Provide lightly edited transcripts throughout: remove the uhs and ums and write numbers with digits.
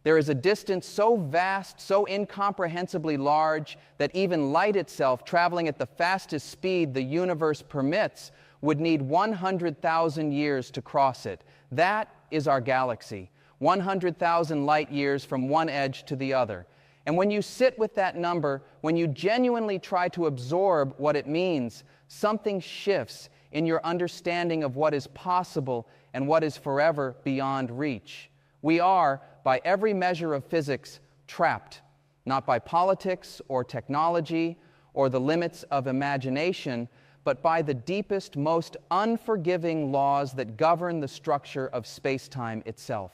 There is a distance so vast, so incomprehensibly large, that even light itself, traveling at the fastest speed the universe permits, would need 100,000 years to cross it. That is our galaxy, 100,000 light years from one edge to the other. And when you sit with that number, when you genuinely try to absorb what it means, something shifts in your understanding of what is possible and what is forever beyond reach. We are, by every measure of physics, trapped, not by politics or technology or the limits of imagination, but by the deepest, most unforgiving laws that govern the structure of space-time itself.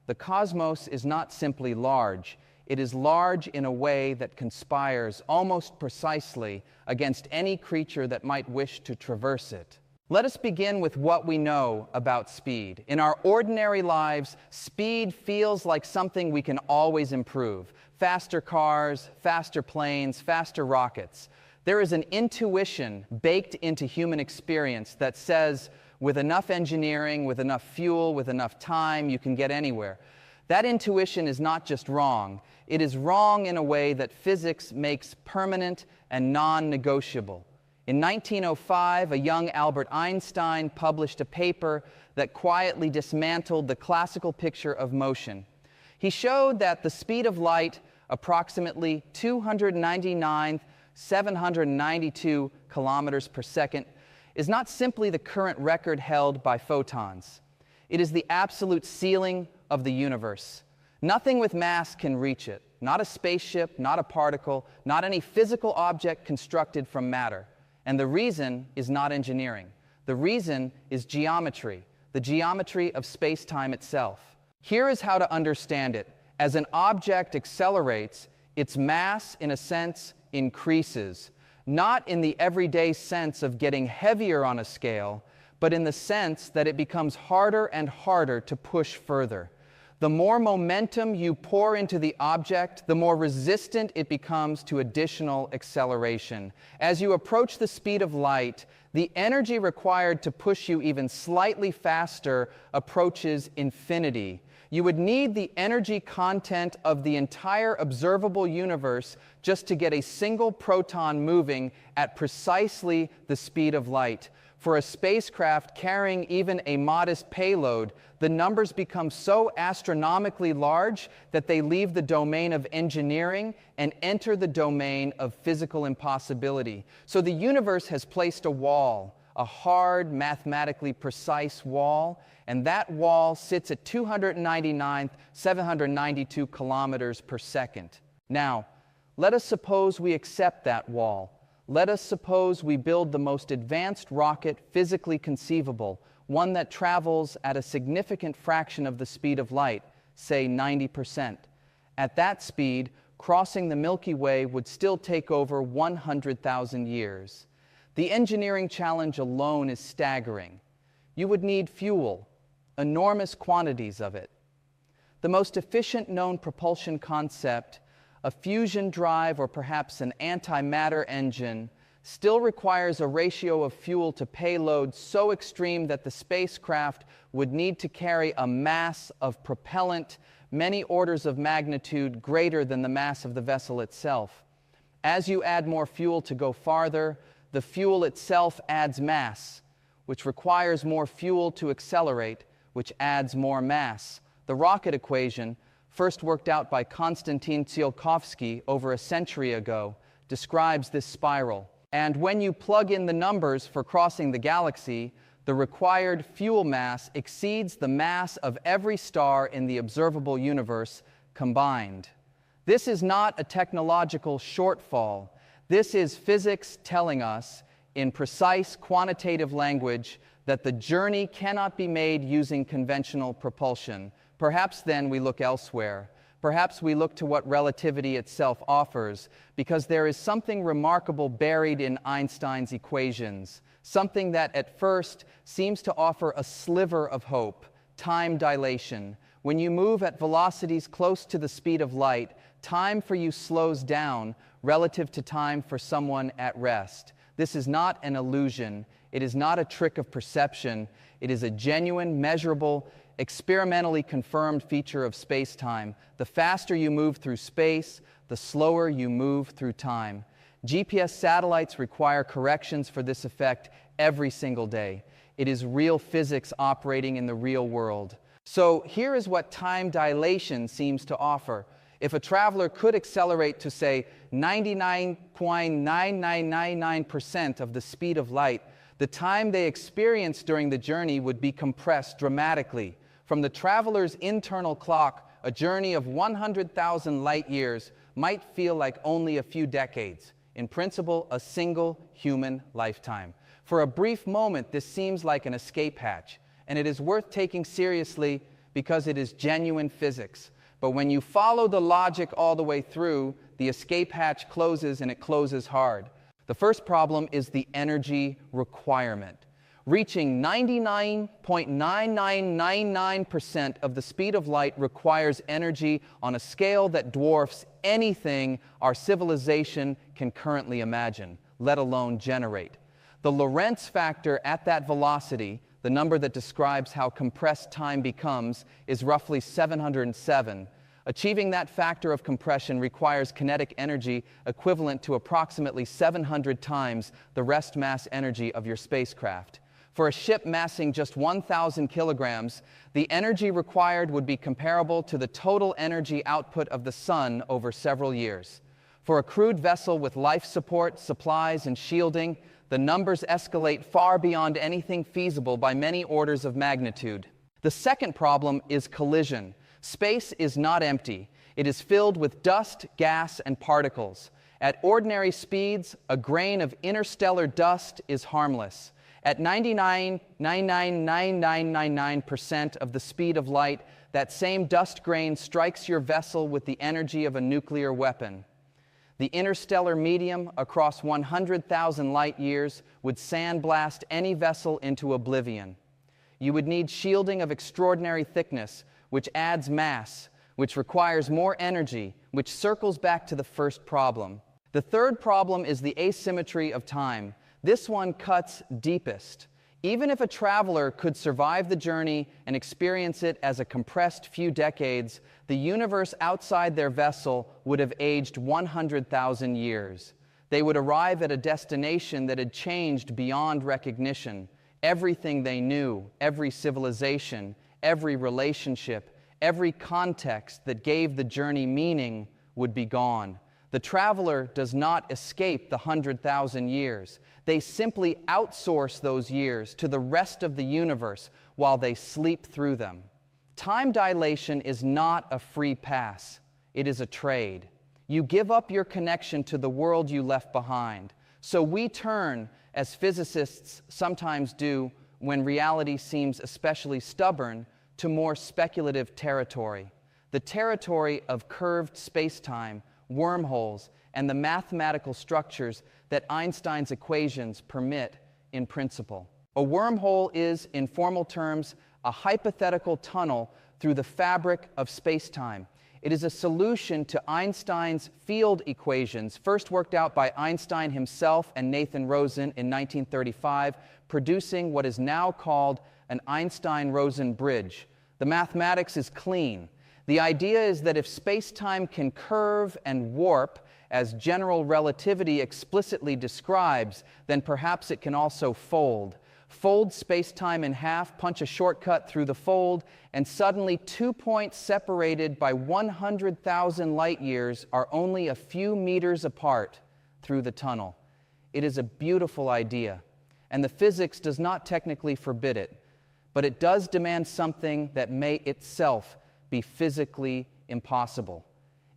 The cosmos is not simply large. It is large in a way that conspires almost precisely against any creature that might wish to traverse it. Let us begin with what we know about speed. In our ordinary lives, speed feels like something we can always improve. Faster cars, faster planes, faster rockets. There is an intuition baked into human experience that says, with enough engineering, with enough fuel, with enough time, you can get anywhere. That intuition is not just wrong. It is wrong in a way that physics makes permanent and non-negotiable. In 1905, a young Albert Einstein published a paper that quietly dismantled the classical picture of motion. He showed that the speed of light, approximately 299,792 kilometers per second, is not simply the current record held by photons. It is the absolute ceiling of the universe. Nothing with mass can reach it. Not a spaceship, not a particle, not any physical object constructed from matter. And the reason is not engineering. The reason is geometry, the geometry of space-time itself. Here is how to understand it. As an object accelerates, its mass, in a sense, increases. Not in the everyday sense of getting heavier on a scale, but in the sense that it becomes harder and harder to push further. The more momentum you pour into the object, the more resistant it becomes to additional acceleration. As you approach the speed of light, the energy required to push you even slightly faster approaches infinity. You would need the energy content of the entire observable universe just to get a single proton moving at precisely the speed of light. For a spacecraft carrying even a modest payload, the numbers become so astronomically large that they leave the domain of engineering and enter the domain of physical impossibility. So the universe has placed a wall, a hard, mathematically precise wall, and that wall sits at 299,792 kilometers per second. Now, let us suppose we accept that wall. Let us suppose we build the most advanced rocket physically conceivable, one that travels at a significant fraction of the speed of light, say 90%. At that speed, crossing the Milky Way would still take over 100,000 years. The engineering challenge alone is staggering. You would need fuel, enormous quantities of it. The most efficient known propulsion concept, a fusion drive or perhaps an antimatter engine, still requires a ratio of fuel to payload so extreme that the spacecraft would need to carry a mass of propellant many orders of magnitude greater than the mass of the vessel itself. As you add more fuel to go farther, the fuel itself adds mass, which requires more fuel to accelerate, which adds more mass. The rocket equation, first worked out by Konstantin Tsiolkovsky over a century ago, describes this spiral. And when you plug in the numbers for crossing the galaxy, the required fuel mass exceeds the mass of every star in the observable universe combined. This is not a technological shortfall. This is physics telling us, in precise quantitative language, that the journey cannot be made using conventional propulsion. Perhaps then we look elsewhere. Perhaps we look to what relativity itself offers, because there is something remarkable buried in Einstein's equations, something that at first seems to offer a sliver of hope, time dilation. When you move at velocities close to the speed of light, time for you slows down relative to time for someone at rest. This is not an illusion. It is not a trick of perception. It is a genuine, measurable, experimentally confirmed feature of space-time. The faster you move through space, the slower you move through time. GPS satellites require corrections for this effect every single day. It is real physics operating in the real world. So here is what time dilation seems to offer. If a traveler could accelerate to, say, 99.9999% of the speed of light, the time they experience during the journey would be compressed dramatically. From the traveler's internal clock, a journey of 100,000 light years might feel like only a few decades. In principle, a single human lifetime. For a brief moment, this seems like an escape hatch, and it is worth taking seriously because it is genuine physics. But when you follow the logic all the way through, the escape hatch closes, and it closes hard. The first problem is the energy requirement. Reaching 99.9999% of the speed of light requires energy on a scale that dwarfs anything our civilization can currently imagine, let alone generate. The Lorentz factor at that velocity, the number that describes how compressed time becomes, is roughly 707. Achieving that factor of compression requires kinetic energy equivalent to approximately 700 times the rest mass energy of your spacecraft. For a ship massing just 1,000 kilograms, the energy required would be comparable to the total energy output of the sun over several years. For a crewed vessel with life support, supplies, and shielding, the numbers escalate far beyond anything feasible by many orders of magnitude. The second problem is collision. Space is not empty. It is filled with dust, gas, and particles. At ordinary speeds, a grain of interstellar dust is harmless. At 99.999999% of the speed of light, that same dust grain strikes your vessel with the energy of a nuclear weapon. The interstellar medium across 100,000 light years would sandblast any vessel into oblivion. You would need shielding of extraordinary thickness, which adds mass, which requires more energy, which circles back to the first problem. The third problem is the asymmetry of time. This one cuts deepest. Even if a traveler could survive the journey and experience it as a compressed few decades, the universe outside their vessel would have aged 100,000 years. They would arrive at a destination that had changed beyond recognition. Everything they knew, every civilization, every relationship, every context that gave the journey meaning would be gone. The traveler does not escape the 100,000 years. They simply outsource those years to the rest of the universe while they sleep through them. Time dilation is not a free pass. It is a trade. You give up your connection to the world you left behind. So we turn, as physicists sometimes do when reality seems especially stubborn, to more speculative territory. The territory of curved space-time, wormholes, and the mathematical structures that Einstein's equations permit in principle. A wormhole is, in formal terms, a hypothetical tunnel through the fabric of space-time. It is a solution to Einstein's field equations, first worked out by Einstein himself and Nathan Rosen in 1935, producing what is now called an Einstein-Rosen bridge. The mathematics is clean. The idea is that if space-time can curve and warp, as general relativity explicitly describes, then perhaps it can also fold. Fold space-time in half, punch a shortcut through the fold, and suddenly 2 points separated by 100,000 light years are only a few meters apart through the tunnel. It is a beautiful idea, and the physics does not technically forbid it, but it does demand something that may itself be physically impossible: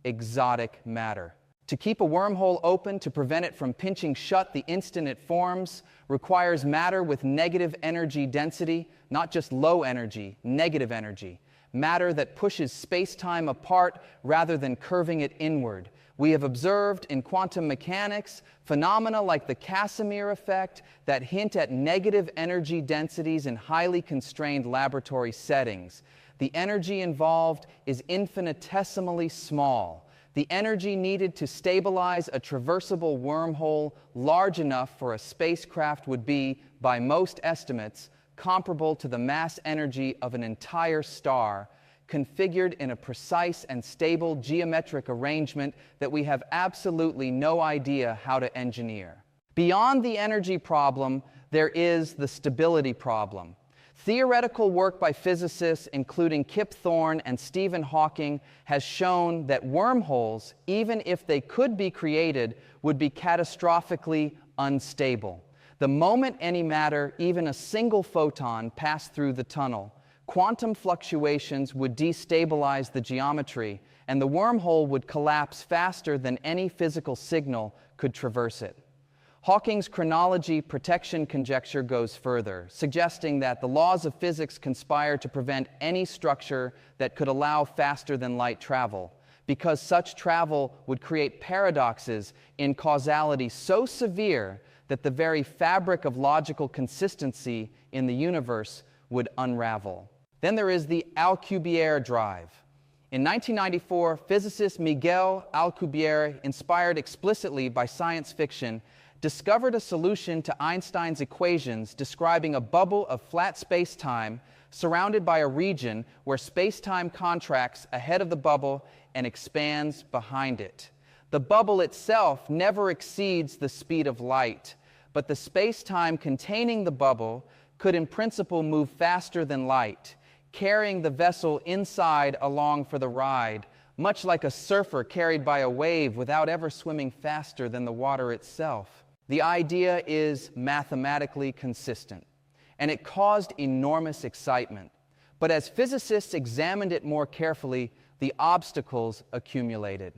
exotic matter. To keep a wormhole open, to prevent it from pinching shut the instant it forms, requires matter with negative energy density, not just low energy, negative energy. Matter that pushes space-time apart rather than curving it inward. We have observed in quantum mechanics phenomena like the Casimir effect that hint at negative energy densities in highly constrained laboratory settings. The energy involved is infinitesimally small. the energy needed to stabilize a traversable wormhole large enough for a spacecraft would be, by most estimates, comparable to the mass energy of an entire star, configured in a precise and stable geometric arrangement that we have absolutely no idea how to engineer. Beyond the energy problem, there is the stability problem. Theoretical work by physicists, including Kip Thorne and Stephen Hawking, has shown that wormholes, even if they could be created, would be catastrophically unstable. The moment any matter, even a single photon, passed through the tunnel, quantum fluctuations would destabilize the geometry, and the wormhole would collapse faster than any physical signal could traverse it. Hawking's chronology protection conjecture goes further, suggesting that the laws of physics conspire to prevent any structure that could allow faster-than-light travel, because such travel would create paradoxes in causality so severe that the very fabric of logical consistency in the universe would unravel. Then there is the Alcubierre drive. In 1994, physicist Miguel Alcubierre, inspired explicitly by science fiction, discovered a solution to Einstein's equations describing a bubble of flat spacetime surrounded by a region where spacetime contracts ahead of the bubble and expands behind it. The bubble itself never exceeds the speed of light, but the spacetime containing the bubble could in principle move faster than light, carrying the vessel inside along for the ride, much like a surfer carried by a wave without ever swimming faster than the water itself. The idea is mathematically consistent, and it caused enormous excitement. But as physicists examined it more carefully, the obstacles accumulated.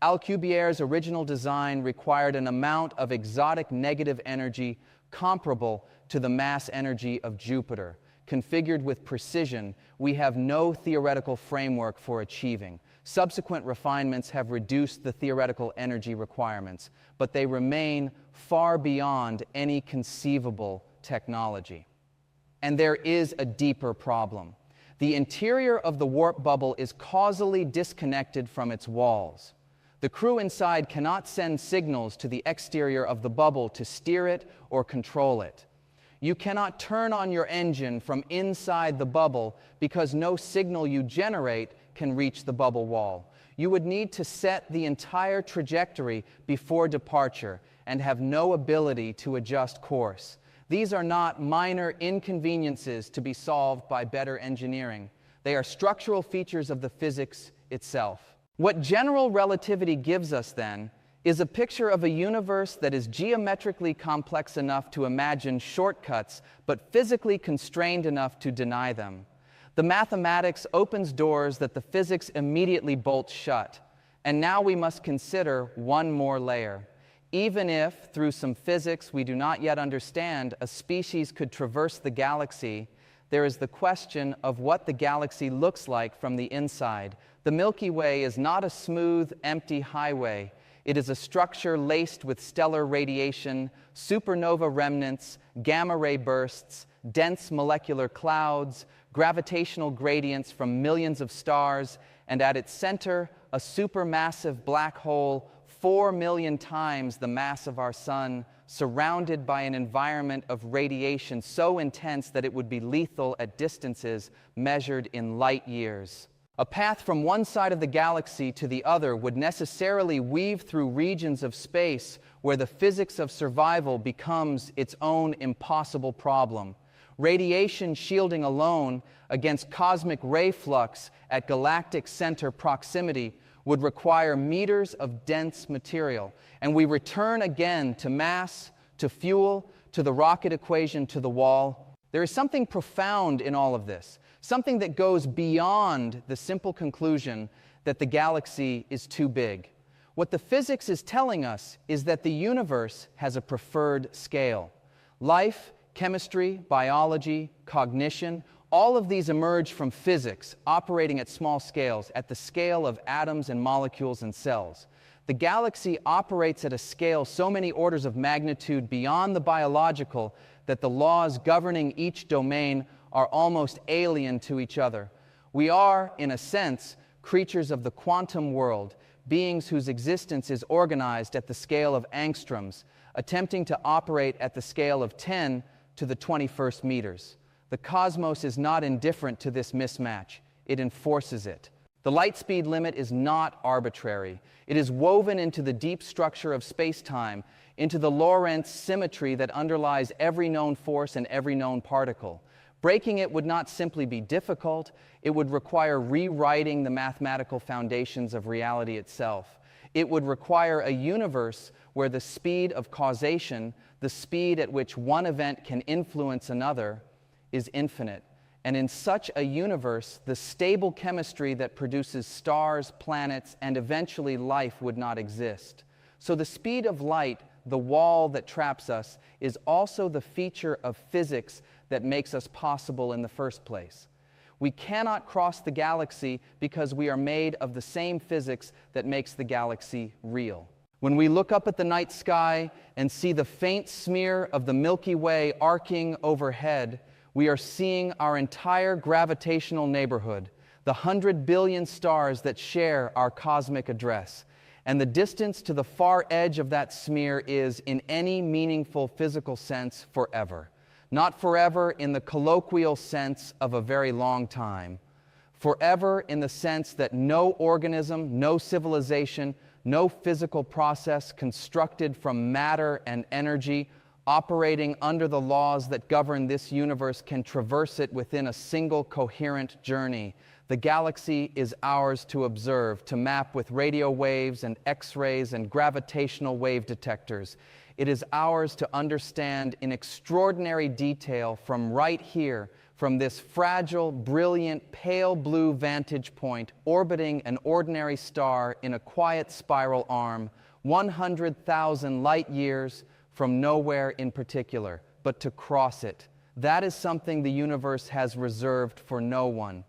Alcubierre's original design required an amount of exotic negative energy comparable to the mass energy of Jupiter, configured with precision we have no theoretical framework for achieving. Subsequent refinements have reduced the theoretical energy requirements, but they remain far beyond any conceivable technology. And there is a deeper problem. The interior of the warp bubble is causally disconnected from its walls. The crew inside cannot send signals to the exterior of the bubble to steer it or control it. You cannot turn on your engine from inside the bubble because no signal you generate can reach the bubble wall. You would need to set the entire trajectory before departure and have no ability to adjust course. These are not minor inconveniences to be solved by better engineering. They are structural features of the physics itself. What general relativity gives us, then, is a picture of a universe that is geometrically complex enough to imagine shortcuts, but physically constrained enough to deny them. The mathematics opens doors that the physics immediately bolts shut. And now we must consider one more layer. Even if, through some physics we do not yet understand, a species could traverse the galaxy, there is the question of what the galaxy looks like from the inside. The Milky Way is not a smooth, empty highway. It is a structure laced with stellar radiation, supernova remnants, gamma-ray bursts, dense molecular clouds, gravitational gradients from millions of stars, and at its center, a supermassive black hole 4 million times the mass of our sun, surrounded by an environment of radiation so intense that it would be lethal at distances measured in light years. A path from one side of the galaxy to the other would necessarily weave through regions of space where the physics of survival becomes its own impossible problem. Radiation shielding alone against cosmic ray flux at galactic center proximity would require meters of dense material. And we return again to mass, to fuel, to the rocket equation, to the wall. There is something profound in all of this, something that goes beyond the simple conclusion that the galaxy is too big. What the physics is telling us is that the universe has a preferred scale. Life, chemistry, biology, cognition, all of these emerge from physics operating at small scales, at the scale of atoms and molecules and cells. The galaxy operates at a scale so many orders of magnitude beyond the biological that the laws governing each domain are almost alien to each other. We are, in a sense, creatures of the quantum world, beings whose existence is organized at the scale of angstroms, attempting to operate at the scale of 10 to the 21st meters. The cosmos is not indifferent to this mismatch. It enforces it. The light speed limit is not arbitrary. It is woven into the deep structure of space-time, into the Lorentz symmetry that underlies every known force and every known particle. Breaking it would not simply be difficult, it would require rewriting the mathematical foundations of reality itself. It would require a universe where the speed of causation, the speed at which one event can influence another, is infinite. And in such a universe, the stable chemistry that produces stars, planets, and eventually life would not exist. So the speed of light, the wall that traps us, is also the feature of physics that makes us possible in the first place. We cannot cross the galaxy because we are made of the same physics that makes the galaxy real. When we look up at the night sky and see the faint smear of the Milky Way arcing overhead, we are seeing our entire gravitational neighborhood, the 100 billion stars that share our cosmic address. And the distance to the far edge of that smear is, in any meaningful physical sense, forever. Not forever in the colloquial sense of a very long time. Forever in the sense that no organism, no civilization, no physical process constructed from matter and energy operating under the laws that govern this universe can traverse it within a single coherent journey. The galaxy is ours to observe, to map with radio waves and X-rays and gravitational wave detectors. It is ours to understand in extraordinary detail from right here, from this fragile, brilliant, pale blue vantage point orbiting an ordinary star in a quiet spiral arm, 100,000 light years from nowhere in particular, but to cross it. That is something the universe has reserved for no one.